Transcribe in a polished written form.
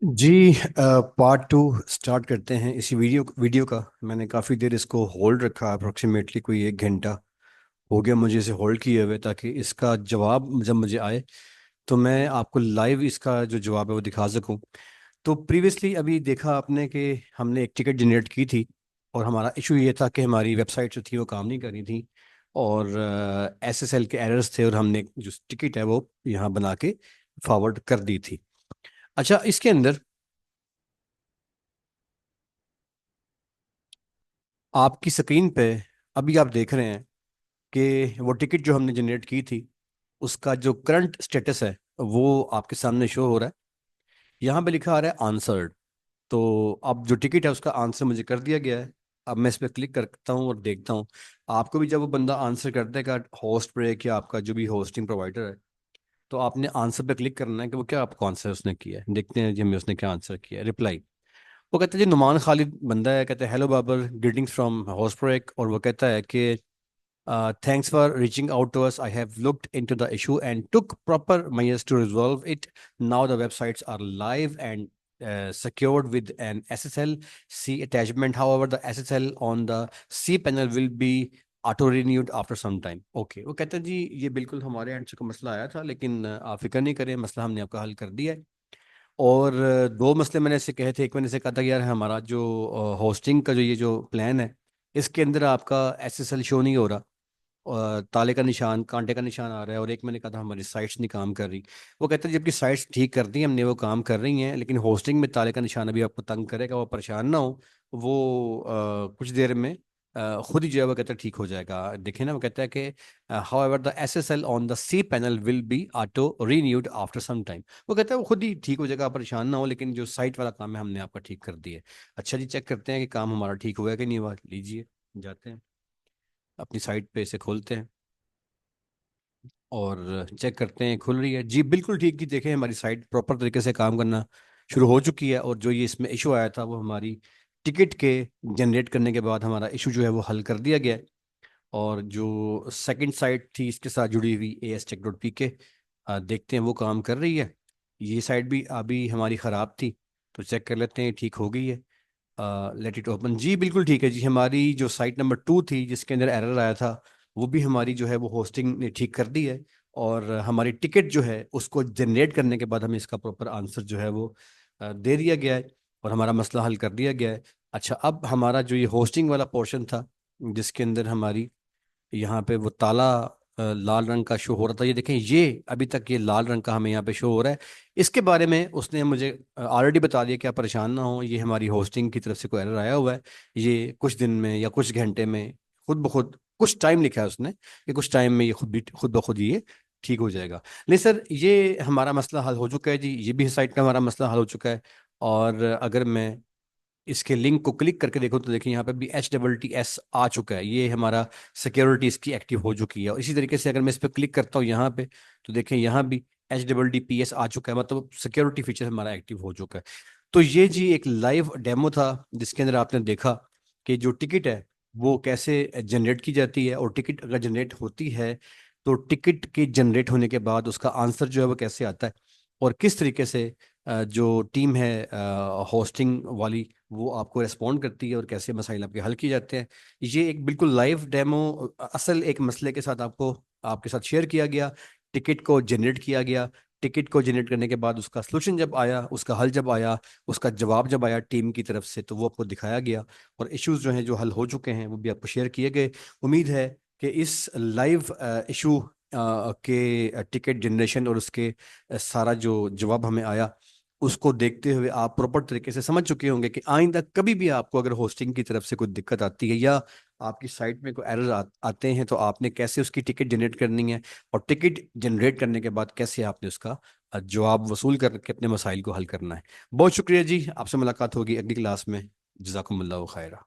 जी। Part two start करते हैं इसी वीडियो वीडियो का। मैंने काफ़ी देर इसको होल्ड रखा, अप्रोक्सीमेटली कोई 1 घंटा हो गया मुझे इसे होल्ड किए हुए, ताकि इसका जवाब जब मुझे आए तो मैं आपको लाइव इसका जो जवाब है वो दिखा सकूं। तो प्रीवियसली अभी देखा आपने कि हमने एक टिकट जनरेट की थी, और हमारा इशू ये था कि हमारी वेबसाइट जो थी वो काम नहीं कर रही थी, और एसएसएल के एरर्स थे, और हमने जो टिकट है वो यहाँ बना के फॉरवर्ड कर दी थी। अच्छा, इसके अंदर आपकी स्क्रीन पे अभी आप देख रहे हैं कि वो टिकट जो हमने जनरेट की थी उसका जो करंट स्टेटस है वो आपके सामने शो हो रहा है। यहाँ पे लिखा आ रहा है आंसर्ड। तो अब जो टिकट है उसका आंसर मुझे कर दिया गया है। अब मैं इस पर क्लिक करता हूँ और देखता हूँ। आपको भी जब वो बंदा आंसर कर देगा, होस्ट ब्रेक या आपका जो भी होस्टिंग प्रोवाइडर है, तो आपने आंसर पे क्लिक करना है कि वो क्या आपको आंसर उसने किया है। देखते हैं जी हमें उसने क्या आंसर किया है। रिप्लाई, वो कहता है जी नुमान खालिद बंदा है, कहते हैं hello Babar, greetings from host break, और वो कहता है कि thanks for reaching out to us. I have looked into the issue and took proper measures to resolve it. Now the websites are live and secured with an SSL C attachment. However, the SSL on the C panel will be auto renewed after some time. Okay, वो कहते हैं जी ये बिल्कुल हमारे and से कोई मसला आया था, लेकिन आप फिक्र नहीं करें, मसला हमने आपका हल कर दिया है। और दो मसले मैंने इससे कहे थे। एक मैंने इसे कहा था कि यार हमारा जो होस्टिंग का जो ये जो प्लान है इसके अंदर आपका एसएसएल शो नहीं हो रहा, और ताले का निशान, कांटे का निशान आ रहा है। और एक मैंने कहा था हमारी साइट्स नहीं काम कर रही। वो कहते हैं जबकि साइट्स ठीक कर दी हमने, वो काम कर रही हैं, लेकिन होस्टिंग में ताले का निशान अभी आपको तंग करेगा। वो परेशान ना हो, वो कुछ देर में खुद ही जो है वो कहता है ठीक हो जाएगा। देखें ना, वो कहता है कि however the SSL on the C panel will be auto renewed after some time. वो कहता है वो खुद ही ठीक हो जाएगा, आप परेशान ना हो, लेकिन जो साइट वाला काम है हमने आपका ठीक कर दिया है। अच्छा जी, चेक करते हैं कि काम हमारा ठीक हुआ है कि नहीं हुआ। लीजिए, जाते हैं अपनी साइट पे, इसे खोलते हैं और चेक करते हैं खुल रही है। जी बिल्कुल ठीक। जी देखें, हमारी साइट प्रॉपर तरीके से काम करना शुरू हो चुकी है, और जो ये इसमें इशू आया था वो हमारी टिकट के जनरेट करने के बाद हमारा इशू जो है वो हल कर दिया गया है। और जो सेकंड साइट थी इसके साथ जुड़ी हुई ASTech.pk, देखते हैं वो काम कर रही है। ये साइट भी अभी हमारी ख़राब थी, तो चेक कर लेते हैं ठीक हो गई है। Let it open. जी बिल्कुल ठीक है जी। हमारी जो साइट नंबर 2 थी जिसके अंदर एरर आया था, वो भी हमारी जो है वो होस्टिंग ने ठीक कर दी है। और हमारी टिकट जो है उसको जनरेट करने के बाद हमें इसका प्रॉपर आंसर जो है वो दे दिया गया है, और हमारा मसला हल कर दिया गया है। अच्छा, अब हमारा जो ये होस्टिंग वाला पोर्शन था जिसके अंदर हमारी यहाँ पे वो ताला लाल रंग का शो हो रहा था, ये देखें, ये अभी तक ये लाल रंग का हमें यहाँ पे शो हो रहा है। इसके बारे में उसने मुझे ऑलरेडी बता दिया कि आप परेशान ना हो, ये हमारी होस्टिंग की तरफ से कोई एरर आया हुआ है। ये कुछ दिन में या कुछ घंटे में खुद ब खुद, कुछ टाइम लिखा है उसने कि कुछ टाइम में ये खुद ब खुद ये ठीक हो जाएगा। नहीं सर, ये हमारा मसला हल हो चुका है जी, ये भी साइट का हमारा मसला हल हो चुका है। और अगर मैं इसके लिंक को क्लिक करके देखो तो देखिए यहाँ पे भी HTTPS आ चुका है। ये हमारा सिक्योरिटी इसकी एक्टिव हो चुकी है। और इसी तरीके से अगर मैं इस पर क्लिक करता हूँ यहाँ पे, तो देखें यहाँ भी HTTPS आ चुका है, मतलब सिक्योरिटी फीचर हमारा एक्टिव हो चुका है। तो ये जी एक लाइव डेमो था जिसके अंदर आपने देखा कि जो टिकट है वो कैसे जनरेट की जाती है, और टिकट अगर जनरेट होती है तो टिकट के जनरेट होने के बाद उसका आंसर जो है वो कैसे आता है, और किस तरीके से जो टीम है होस्टिंग वाली वो आपको रिस्पॉन्ड करती है, और कैसे मसाइल आपके हल किए जाते हैं। ये एक बिल्कुल लाइव डेमो असल एक मसले के साथ आपको आपके साथ शेयर किया गया। टिकट को जनरेट किया गया। टिकट को जनरेट करने के बाद उसका सोल्यूशन जब आया, उसका हल जब आया, उसका जवाब जब आया टिम की तरफ से, तो वो आपको दिखाया गया। और इश्यूज जो हैं जो हल हो चुके हैं वो भी आपको शेयर किए गए। उम्मीद है कि इस लाइव इशू के टिकट जनरेशन और उसके सारा जो जवाब हमें आया उसको देखते हुए आप प्रॉपर तरीके से समझ चुके होंगे कि आइंदा कभी भी आपको अगर होस्टिंग की तरफ से कोई दिक्कत आती है या आपकी साइट में कोई एरर आते हैं, तो आपने कैसे उसकी टिकट जनरेट करनी है, और टिकट जनरेट करने के बाद कैसे आपने उसका जवाब वसूल करके अपने मसाइल को हल करना है। बहुत शुक्रिया जी, आपसे मुलाकात होगी अगली क्लास में। जज़ाकुमुल्लाह खैरा।